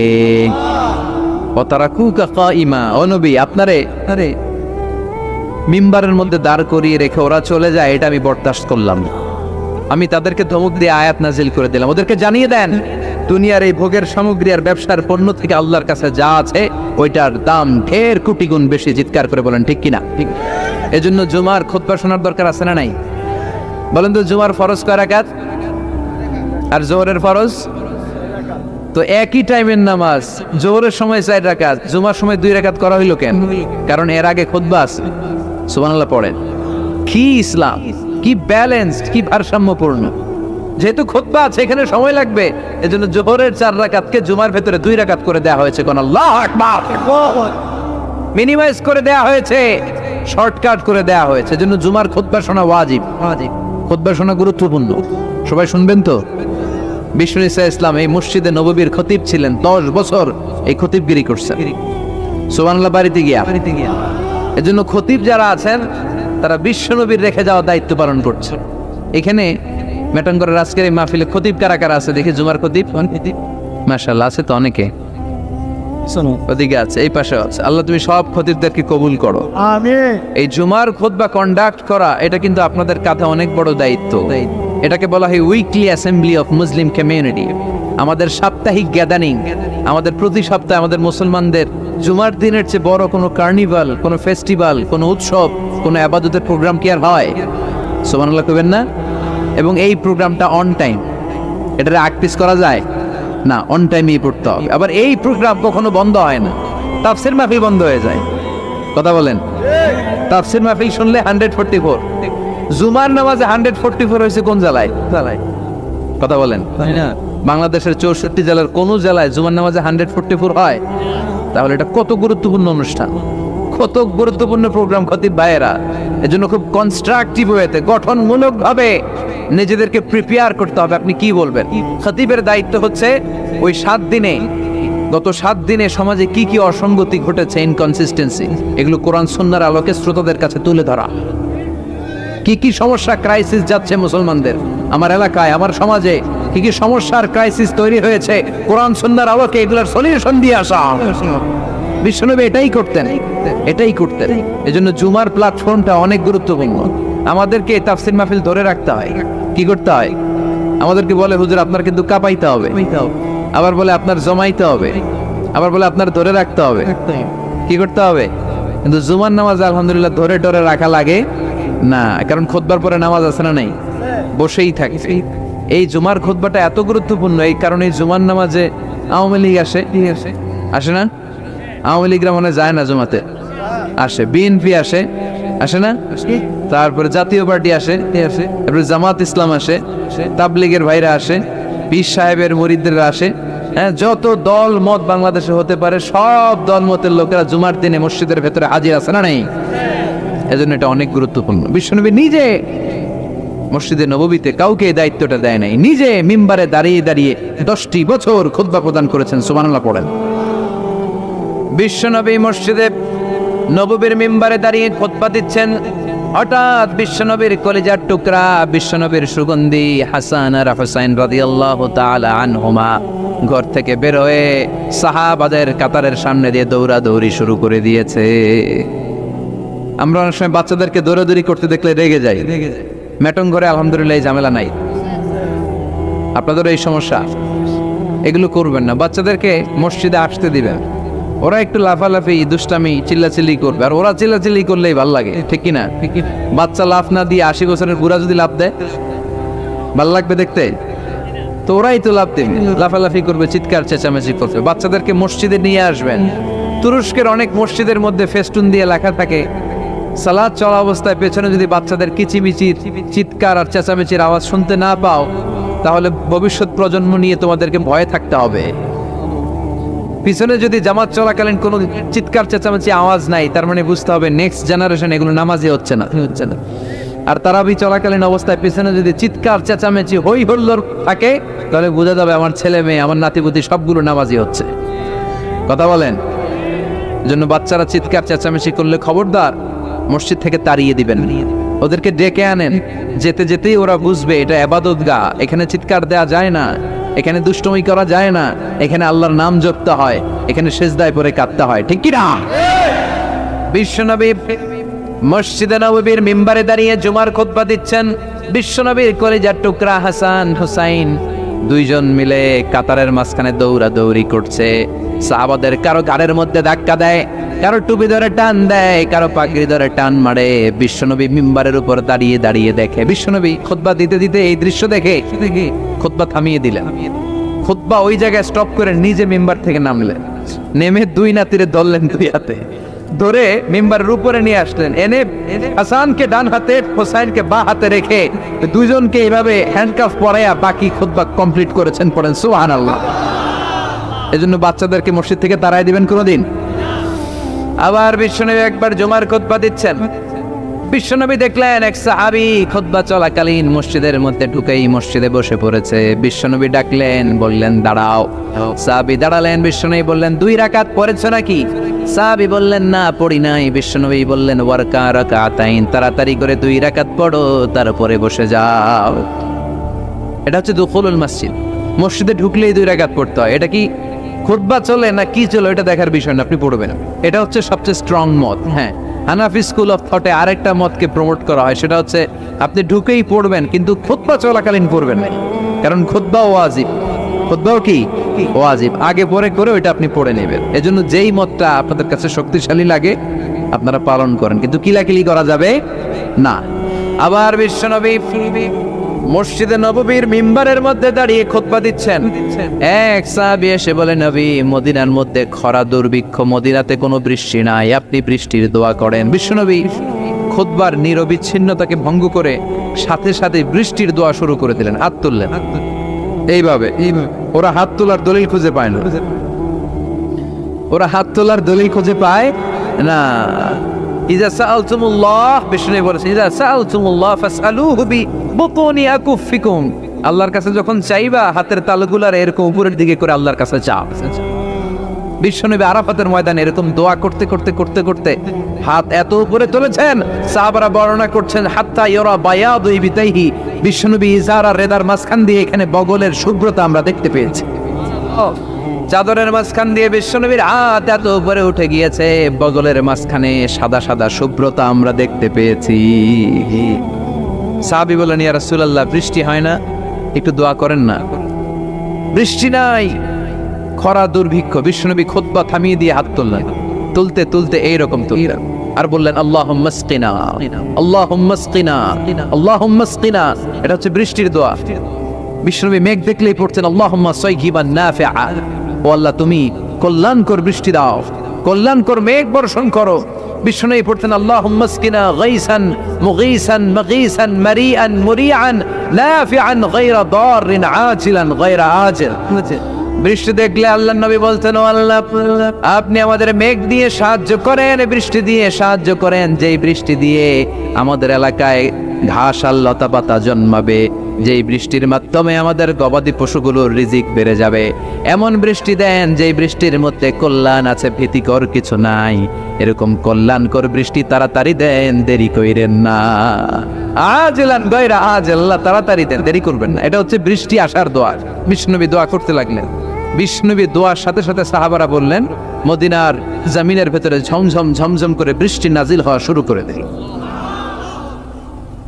ওয়াতারাকুকা কাইমা, ও নবী, আপনারে মিম্বারের মধ্যে দাঁড় করিয়ে রেখে ওরা চলে যায়, এটা আমি বরদাস্ত করলাম না। আমি তাদেরকে ধমক দিয়ে আয়াত নাজিল করে দিলাম। ওদেরকে জানিয়ে দেন, দুনিয়ার এই ভোগের সামগ্রী আর ব্যবসার পণ্য থেকে আল্লাহর কাছে যা আছে ওইটার দাম ঢের কোটি গুণ বেশি। চিৎকার করে বলেন ঠিক কিনা? ঠিক। এজন্য জুমার খুতবা শোনার দরকার আছে না নাই? বলেন তো, জুমার ফরজ কয় রাকাত আর জোহরের ফরজ? তো একই টাইমের নামাজ, জোহরের সময় 4 রাকাত, জুমার সময় 2 রাকাত করা হইল কেন? কারণ এর আগে খুতবা আছে। সুবহানাল্লাহ পড়েন। কি ইসলাম, কি ব্যালেন্সড, কি ভারসাম্যপূর্ণ। যেহেতু খুতবা আছে, এখানে সময় লাগবে, এজন্য জোহরের 4 রাকাতকে জুমার ভেতরে 2 রাকাত করে দেয়া হয়েছে। কোন আল্লাহু আকবার, মিনিমাইজ করে দেয়া হয়েছে, শর্টকাট করে দেয়া হয়েছে। এজন্য জুমার খুতবা শোনা ওয়াজিব। খুতবা শোনা গুরুত্বপূর্ণ। সবাই শুনবেন তো? বিষ্ণু ইসা ইসলাম এই মসজিদে নববীর খতিব ছিলেন, 10 বছর এই খতিবগিরি করছেন। সুবহানাল্লাহ। বাড়িতে গিয়া এজন্য খতিব যারা আছেন তারা বিশ্ব নবীর রেখে যাওয়া দায়িত্ব পালন করছে। এখানে মেটাঙ্গরের আজকের এই মাহফিলে খতিব কারা কারা আছে দেখি? জুমার খতিব মাশাআল্লাহ আছে তো অনেকে। ওদিকে আছে, এই পাশে আছে। আল্লাহ তুমি সব খতিবদেরকে কবুল করো, আমিন। এই জুমার খুতবা কন্ডাক্ট করা, এটা কিন্তু আপনাদের কাঁধে অনেক বড় দায়িত্ব। এটাকে বলা হয় weekly assembly of Muslim community. আমাদের সাপ্তাহিক গ্যাদারিং, আমাদের প্রতি সপ্তাহে আমাদের মুসলমানদের জুমার দিনের চেয়ে বড় কোনো কার্নিভাল, কোনো ফেস্টিভ্যাল, কোনো উৎসব, কোনো ইবাদতের প্রোগ্রাম কি আর হয়? সুবহানাল্লাহ কইবেন না? এবং এই প্রোগ্রামটা অন টাইম, এটা আগ পিস করা যায় না, অন টাইমই পড়তে হবে। আবার এই প্রোগ্রাম কখনো বন্ধ হয় না। তাফসির মাহফিল বন্ধ হয়ে যায়, কথা বলেন। তাফসির মাহফিল শুনলে 144, জুমার নামাজে 144 হয়েছে কোন জেলায়? কথা বলেন। বাংলাদেশের 64 জেলার কোন জেলায় জুমার নামাজে 144 হয়? তাহলে এটা কত গুরুত্বপূর্ণ অনুষ্ঠান, কত গুরুত্বপূর্ণ প্রোগ্রাম খতিব ভাইয়েরা। এজন্য খুব কনস্ট্রাকটিভ ওয়েতে, গঠনমূলক ভাবে নিজেদেরকে প্রিপেয়ার করতে হবে। আপনি কি বলবেন? খতিবের দায়িত্ব হচ্ছে ওই 7 দিনে, গত 7 দিনে সমাজে কি কি অসঙ্গতি ঘটেছে, ইনকনসিস্টেন্সি, এগুলো কোরআন সুন্নাহর আলোকে শ্রোতাদের কাছে তুলে ধরা। কি কি সমস্যা, ক্রাইসিস যাচ্ছে মুসলমানদের, আমার এলাকায়, আমার সমাজে কি কি সমস্যার ক্রাইসিস তৈরি হয়েছে, কোরআন সুন্নাহর আলোকে এগুলোর সলিউশন দিয়ে আসা। বিশ্বনবী এটাই করতেন। এজন্য জুমার প্ল্যাটফর্মটা অনেক গুরুত্বপূর্ণ। আমাদেরকে তাফসির মাহফিল ধরে রাখতে হয়। কি করতে হয়? আমাদেরকে বলে, হুজুর আপনার কিন্তু কাঁপাইতে হবে, আবার বলে আপনার জমাইতে হবে, আবার বলে আপনার ধরে রাখতে হবে। কি করতে হবে? কিন্তু জুমার নামাজ আলহামদুলিল্লাহ ধরে টরে রাখা লাগে না, কারণ খুতবার পরে নামাজ আছে না নাই, বসেই থাকে। এই জুমার খুতবাটা এত গুরুত্বপূর্ণ, এই কারণে জুমার নামাজে আওয়ামী লীগ আসে না? আওয়ামী লীগরা মনে যায় না জুমাতে, আসে। বিএনপি আসে না? তারপরে জাতীয় পার্টি আসে, তারপরে জামাত ইসলাম আসে, তাবলীগের ভাইরা আসে, পীর সাহেবের মুরিদরা আসে। হ্যাঁ, যত দল মত বাংলাদেশে হতে পারে সব দল মতের লোকেরা জুমার দিনে মসজিদের ভেতরে হাজির আছে না নেই? এজন্য এটা অনেক গুরুত্বপূর্ণ। বিশ্বনবী নিজে মসজিদে নববীতে কাউকে এই দায়িত্বটা দেয় নাই, নিজে মিম্বারে দাঁড়িয়ে দাঁড়িয়ে 10টি বছর খুতবা প্রদান করেছেন। সুবহানাল্লাহ পড়েন। বিশ্বনবী মসজিদে নববীর মিম্বারে দাঁড়িয়ে খুতবা দিচ্ছেন। হঠাৎ বিশ্বনবীর কলিজার টুকরা, বিশ্বনবীর সুগন্ধি হাসান আর হুসাইন রাদিয়াল্লাহু তাআলা আনহুমা ঘর থেকে বের হয়ে সাহাবাদের কাতারের সামনে দিয়ে দৌড়াদৌড়ি শুরু করে দিয়েছে। আমরা অনেক সময় বাচ্চাদেরকে দৌড়াদৌড়ি করতে দেখলে রেগে যাই। ম্যাটং ঘরে আলহামদুলিল্লাহ এই ঝামেলা নাই। আপনাদের এই সমস্যা, এগুলো করবেন না। বাচ্চাদেরকে মসজিদে আসতে দিবেন, ওরা একটু লাফালাফি দুষ্টামি চিল্লাচিল্লি করবে, আর ওরা চিল্লাচিল্লি করলেই ভাল লাগে, ঠিক কিনা? বাচ্চা লাফ না দিয়ে 80 বছরের বুড়া যদি লাফ দেয় ভাল লাগবে দেখতে? তো ওরাই তো লাফ দেবে, লাফালাফি করবে, চিৎকার চেঁচামেচি করবে। বাচ্চাদেরকে মসজিদে নিয়ে আসবেন। তুরস্কের অনেক মসজিদের মধ্যে ফেস্টুন দিয়ে লেখা থাকে, সালাত চলা অবস্থায় পেছনে যদি বাচ্চাদের কিচিমিচির চিৎকার আর চেঁচামেচির আওয়াজ শুনতে না পাও, তাহলে ভবিষ্যৎ প্রজন্ম নিয়ে তোমাদেরকে ভয়ে থাকতে হবে। পিছনে যদি জামাত চলাকালীন কোনো চিৎকার চেঁচামেচি আওয়াজ নাই, তার মানে বুঝতে হবে নেক্সট জেনারেশন এগুলো নামাজি হচ্ছে না। আর তারাবি চলাকালীন অবস্থায় পিছনে যদি চিৎকার চেঁচামেচি হই হল্লোড় থাকে, তাহলে বোঝা যাবে আমার ছেলে মেয়ে, আমার নাতিপুতি সবগুলো নামাজি হচ্ছে। কথা বলেন? জন্য বাচ্চারা চিৎকার চেঁচামেচি করলে খবরদার মসজিদ থেকে তাড়িয়ে দিবেন, ওদেরকে ডেকে আনেন। যেতে যেতেই ওরা বুঝবে এটা ইবাদতগাহ, এখানে চিৎকার দেওয়া যায় না, এখানে দুষ্টুমি করা যায় না, এখানে আল্লাহর নাম জপতে হয়, এখানে সিজদায় পড়ে কাঁদতে হয়, ঠিক কি না? বিশ্বনবী মসজিদে নববীর মিম্বারে দাঁড়িয়ে জুমার খুতবা দিচ্ছেন। বিশ্বনবীর কলিজার টুকরা হাসান হুসাইন দুইজন মিলে কাতারের মাঝখানে দৌড়াদৌড়ি করছে। সাহাবাদের কারো গাড়ের মধ্যে ধাক্কা দেয়, কারো টুপি ধরে টান দেয়, কারো পাগড়ি ধরে টান মারে। বিশ্বনবী মিম্বারের উপর দাঁড়িয়ে দাঁড়িয়ে দেখে। বিশ্বনবী খুতবা দিতে দিতে এই দৃশ্য দেখে খুতবা থামিয়ে দিলেন। খুতবা ওই জায়গায় স্টপ করে নিজে মিম্বার থেকে নামলেন, নেমে দুই নাতিরে ধরলেন, দুই হাতে ধরে মিম্বারের উপরে নিয়ে আসলেন। এনে হাসানকে ডান হাতে, হোসাইনকে বা হাতে রেখে দুইজনকে এইভাবে হ্যান্ডকাফ পরাইয়া বাকি খুতবা কমপ্লিট করেছেন। পড়েন সুবহানাল্লাহ। এজন্য বাচ্চাদেরকে মসজিদ থেকে তাড়াই দিবেন কোনোদিন। আবার বিশ্বনবী একবার জুমার খুতবা দিচ্ছেন। বিশ্বনবী দেখলেন এক সাহাবী খুতবা চলাকালীন মসজিদের মধ্যে ঢুকেই মসজিদে বসে পড়েছে। বিশ্বনবী ডাকলেন, বললেন দাঁড়াও। সাহাবী দাঁড়ালেন। বিশ্বনবী বললেন 2 রাকাত পড়েছো নাকি? সাহাবী বললেন না, পড়ি নাই। বিশ্বনবী বললেন ওয়ারকা রাকাতাইন, তাড়াতাড়ি করে 2 রাকাত পড়ো, তারপরে বসে যাও। এটা হচ্ছে দুখুলুল মসজিদ। মসজিদে ঢুকলেই 2 রাকাত পড়তে হয়। এটা কি খুতবা চলে না কি চলে এটা দেখার বিষয় না, আপনি পড়বেন। এটা হচ্ছে সবচেয়ে স্ট্রং মত। হ্যাঁ, হানাফি স্কুল অফ থটে আরেকটা মতকে প্রমোট করা হয়, সেটা হচ্ছে আপনি ঢুকেই পড়বেন, কিন্তু খুতবা চলাকালীন পড়বেন না, কারণ খুতবা ওয়াজিব। খুতবাও কি ওয়াজিব, আগে পরে করে ওইটা আপনি পড়ে নেবেন। এজন্য যেই মতটা আপনাদের কাছে শক্তিশালী লাগে আপনারা পালন করেন, কিন্তু কিলাকিলি করা যাবে না। আবার বিশ্বনবী মসজিদে নববীর মিম্বারের মধ্যে দাঁড়িয়ে খুতবা দিচ্ছেন। এক সাহাবী এসে বলে, নবী, মদিনার মধ্যে খরা দুর্ভিক্ষ, মদিনাতে কোনো বৃষ্টি নাই, আপনি বৃষ্টির দোয়া করেন। বিশ্বনবী খুতবার নিরবিচ্ছিন্নতাকে ভঙ্গ করে সাথে সাথে বৃষ্টির দোয়া শুরু করে দিলেন। হাত তুললেন এইভাবে। ওরা হাত তোলার দলিল খুঁজে পায় না, ওরা হাত তোলার দলিল খুঁজে পায় না। ইজা সাআলতুমুল্লাহ, বিষ্ণু বলেছেন, ইজা সাআলতুমুল্লাহ ফাসআলুহু বিবুতুনি আকুফিকুম, আল্লাহর কাছে যখন চাইবা হাতের তালুগুলার এরকম উপরের দিকে করে আল্লাহর কাছে চাও। বিশ্বনবী আরাফাতের ময়দানে এরকম দোয়া করতে করতে করতে করতে হাত এত উপরে তুলেছেন, সাহাবারা বর্ণনা করছেন হাত্তা ইয়ারা বায়াদু ইবিতাইহি, বিশ্বনবী ইজার আর রেদার মাঝখান দিয়ে এখানে বগলের শুভ্রতা আমরা দেখতে পেয়েছি। চাদরের মাঝখান দিয়ে বিশ্বনবীর হাত এত উপরে উঠে গিয়েছে, বগলের মাঝখানে সাদা সাদা শুভ্রতা আমরা দেখতে পেয়েছি। সাহাবী বলেন, ইয়া রাসূলুল্লাহ, বৃষ্টি হয় না, একটু দোয়া করেন না। বৃষ্টি নাই, খরা দুর্ভিক্ষ। বিশ্বনবী খুতবা থামিয়ে দিয়ে হাত তুললেন, তুলতে তুলতে এইরকম তুললেন আর বললেন আল্লাহুম্মা আসকিনা, আল্লাহুম্মা আসকিনা, আল্লাহুম্মা আসকিনা। এটা হচ্ছে বৃষ্টির দোয়া। বিশ্বনবী মেঘ দেখলেই পড়ছেন আল্লাহুম্মা সাইয়িবান নাফিআ, ও আল্লাহ তুমি কল্যাণকর বৃষ্টি দাও, কল্যাণকর মেঘ বর্ষণ করো। বিষ্ণুই পড়তেন আল্লাহুম্মা আসকিনা গাইসান মুগীসান মাগীসান মারিআন মুরিআন নাফিআন গায়রা দাররিন আজিলান গায়রা আজিল। বৃষ্টি দেখলে আল্লাহর নবী বলতেন, ও আল্লাহ, আপনি আমাদের মেঘ দিয়ে সাহায্য করেন, বৃষ্টি দিয়ে সাহায্য করেন, যেই বৃষ্টি দিয়ে আমাদের এলাকায় ঘাস আর লতা পাতা জন্মাবে, যেই বৃষ্টির মাধ্যমে আমাদের গবাদি পশুগুলোর রিজিক বেড়ে যাবে। এমন বৃষ্টি দেন যেই বৃষ্টির মধ্যে কল্যাণ আছে, ভীতিকর কিছু নাই। এরকম কল্যাণকর বৃষ্টি তাড়াতাড়ি দেন, দেরি কইরেন না। আজিলান গায়রা আজিল, আল্লাহ তাড়াতাড়ি দেন, দেরি করবেন না। এটা হচ্ছে বৃষ্টি আসার দোয়া। বিষ্ণুনবী দোয়া করতে লাগলেন। বিষ্ণুনবী দোয়ার সাথে সাথে সাহাবারা বললেন, মদিনার জমিনের ভেতরে ঝমঝম ঝমঝম করে বৃষ্টি নাজিল হওয়া শুরু করে দিল।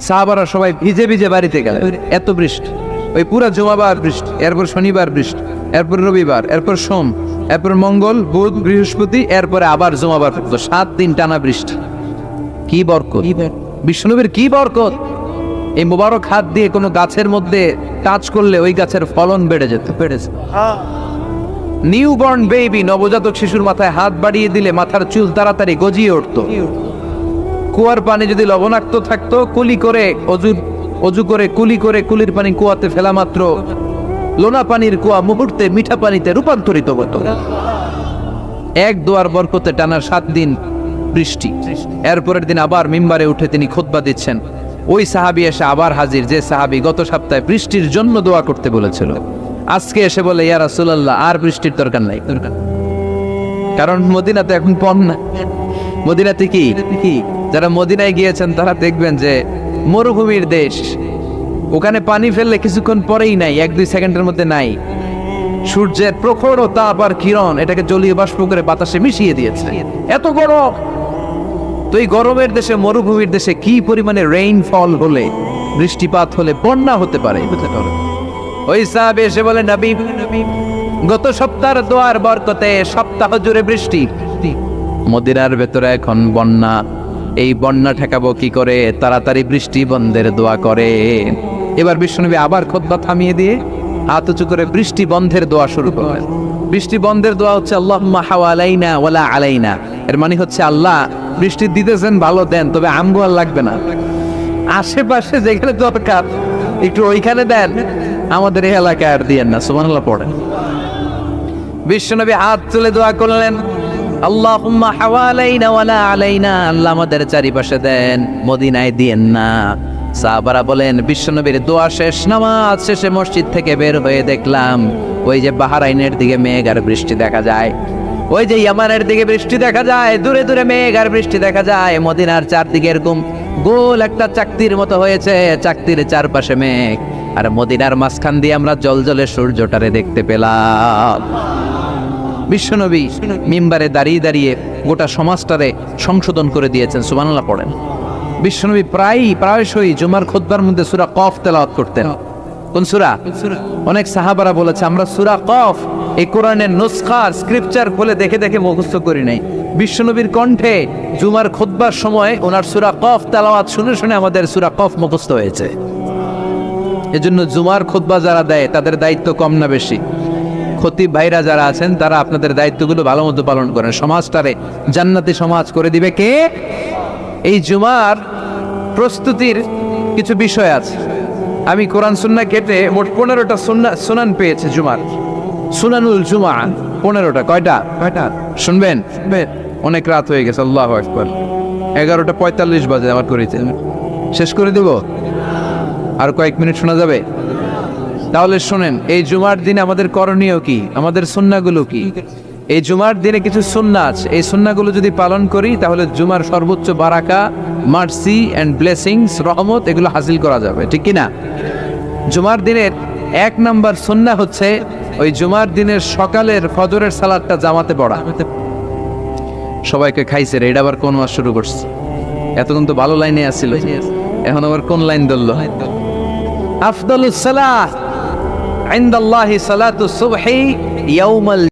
সাহাবারা সবাই ভিজে ভিজে বাড়িতে গেলেন, এত বৃষ্টি। ওই পুরা জুমাবার বৃষ্টি, এরপর শনিবার বৃষ্টি, এরপর রবিবার, এরপর সোম, এরপর মঙ্গল, বুধ, বৃহস্পতি, এরপরে আবার জুমাবার। 7 দিন টানা বৃষ্টি। কি বরকত! বিষ্ণুনবীর কি বরকত! এই মোবারক হাত দিয়ে কোনো গাছের মধ্যে টাচ করলে ওই গাছের ফলন বেড়ে যেত। নিউবর্ন বেবি, নবজাতক শিশুর মাথায় হাত বাড়িয়ে দিলে মাথার চুল তাড়াতাড়ি গজিয়ে উঠতো। কুয়ার পানি যদি লবণাক্ত থাকতো, কুলি করে অজু করে কুলি করে কুলির পানি কুয়াতে ফেলা মাত্র লোনা পানির কুয়া মুহূর্তে মিঠা পানিতে রূপান্তরিত হতো। এক দোয়ার বরকতে টানা 7 দিন বৃষ্টি। এরপরের দিন আবার মিম্বারে উঠে তিনি খুতবা দিচ্ছেন। ওই সাহাবী এসে আবার হাজির, যে সাহাবী গত সপ্তাহে বৃষ্টির জন্য দোয়া করতে বলেছিল। আজকে এসে বলে, ইয়া রাসূলুল্লাহ, আর বৃষ্টির দরকার নাই। কারণ মদিনাতে এখন বন্যা। মদিনাতে কি, যারা মদিনায় গিয়েছেন তারা দেখবেন যে মরুভূমির দেশ। ওখানে পানি ফেললে কিছুক্ষণ পরেই নাই, 1-2 সেকেন্ডের মধ্যে নাই। সূর্যের প্রখর তাপ আর কিরণ এটাকে জলীয় বাষ্প করে বাতাসে মিশিয়ে দিয়েছে। এত গরম। তো এই গরমের দেশে, মরুভূমির দেশে কি পরিমাণে রেইনফল হলে, বৃষ্টিপাত হলে বন্যা হতে পারে। ওই সাহাবী এসে বলে, নবী, গত সপ্তাহের দোয়ার বরকতে সপ্তাহ জুড়ে বৃষ্টি, মদিনার ভেতরে এখন বন্যা। এই বন্যা ঠেকাবো কি করে? তাড়াতাড়ি বৃষ্টি বন্ধের দোয়া করে। এবার বিশ্বনবী আবার খুতবা থামিয়ে দিয়ে হাত উঁচু করে বৃষ্টি বন্ধের দোয়া শুরু করলেন। বৃষ্টি বন্ধের দোয়া হচ্ছে আল্লাহুম্মা হাওয়ালাইনা ওয়ালা আলাইনা। এর মানে হচ্ছে, আল্লাহ বৃষ্টি দিতেছেন ভালো দেন, তবে আমগো আর লাগবে না। আশেপাশে যেখানে দরকার একটু ওইখানে দেন, আমাদের এই এলাকায় আর দিয়েন না। সুবহানাল্লাহ পড়েন। বিশ্বনবী হাত তুলে দোয়া করলেন, আল্লাহুম্মা হাওয়ালাইনা ওয়ালা আলাইনা, আল্লাহ আমাদের চারিপাশে দেন, মদিনায় দিয়েন না। সাহাবারা বলেন, বিশ্বনবীর দোয়া শেষ, নামাজ শেষে মসজিদ থেকে বের হয়ে দেখলাম ওই যে বাহরাইনের দিকে মেঘ আর বৃষ্টি দেখা যায়, ওই যে ইয়ামানের দিকে বৃষ্টি দেখা যায়, দূরে দূরে মেঘ আর বৃষ্টি দেখা যায়। মদিনার চারদিকে এরকম গোল একটা চাকতির মতো হয়েছে, চাকতির চারপাশে মেঘ, আর মদিনার মাঝখান দিয়ে আমরা জলজলে সূর্যটারে দেখতে পেলাম। বিশ্বনবী মিম্বারে দাঁড়িয়ে দাঁড়িয়ে গোটা সমাজটারে সংশোধন করে দিয়েছেন। সুবহানাল্লাহ পড়েন। বিশ্বনবী প্রায়শই জুমার খুতবার মধ্যে সূরা কফ তেলাওয়াত করতেন। কোন সূরা? অনেক সাহাবারা বলেছে, আমরা সূরা কফ এই কোরআনের নুসখার স্ক্রিপচার খুলে দেখে দেখে মুখস্থ করি নাই। বিশ্বনবীর কণ্ঠে জুমার খুতবার সময় ওনার সূরা কফ তেলাওয়াত শুনে শুনে আমাদের সূরা কফ মুখস্থ হয়েছে। এজন্য জুমার খুতবা যারা দেয় তাদের দায়িত্ব কম না বেশি? খতিব ভাইরা যারা আছেন তারা আপনাদের দায়িত্বগুলো ভালো মতো পালন করেন। সমাজটারে জান্নাতি সমাজ করে দিবে কে? এই জুমার প্রস্তুতির কিছু বিষয় আছে। আমি কোরআন সুন্নাহ কেটে মোট 15টা সুনান পেয়েছে জুমার। সুনানুল জুমা 15টা। কয়টা? শুনবেন? অনেক রাত হয়ে গেছে। আল্লাহু আকবার। 11:45 বাজে আমার করেছে। শেষ করে দিব? আর কয়েক মিনিট শোনা যাবে? তাহলে শোনেন, এই জুমার দিনে আমাদের করণীয় কি, আমাদের সুন্নাহগুলো কি? এই জুমার দিনে কিছু সুন্নাহ আছে। এই সুন্নাহগুলো যদি পালন করি তাহলে জুমার সর্বোচ্চ বারাকা, মার্সি এন্ড ব্লেসিংস, রহমত এগুলো হাসিল করা যাবে, ঠিক কি না? জুমার দিনের 1 নাম্বার সুন্নাহ হচ্ছে ওই জুমার দিনের সকালের ফজরের সালাতটা জামাতে পড়া। সবাইকে খাইছে রে, এটা আবার কোন ওয়াজ শুরু করছে? এতক্ষণ তো ভালো লাইনে আসছিল, এখন আবার কোন লাইন ধরলো? আফদালুস সালাহ ইনদাল্লাহি সালাতুস সুবহি ইয়াউমাল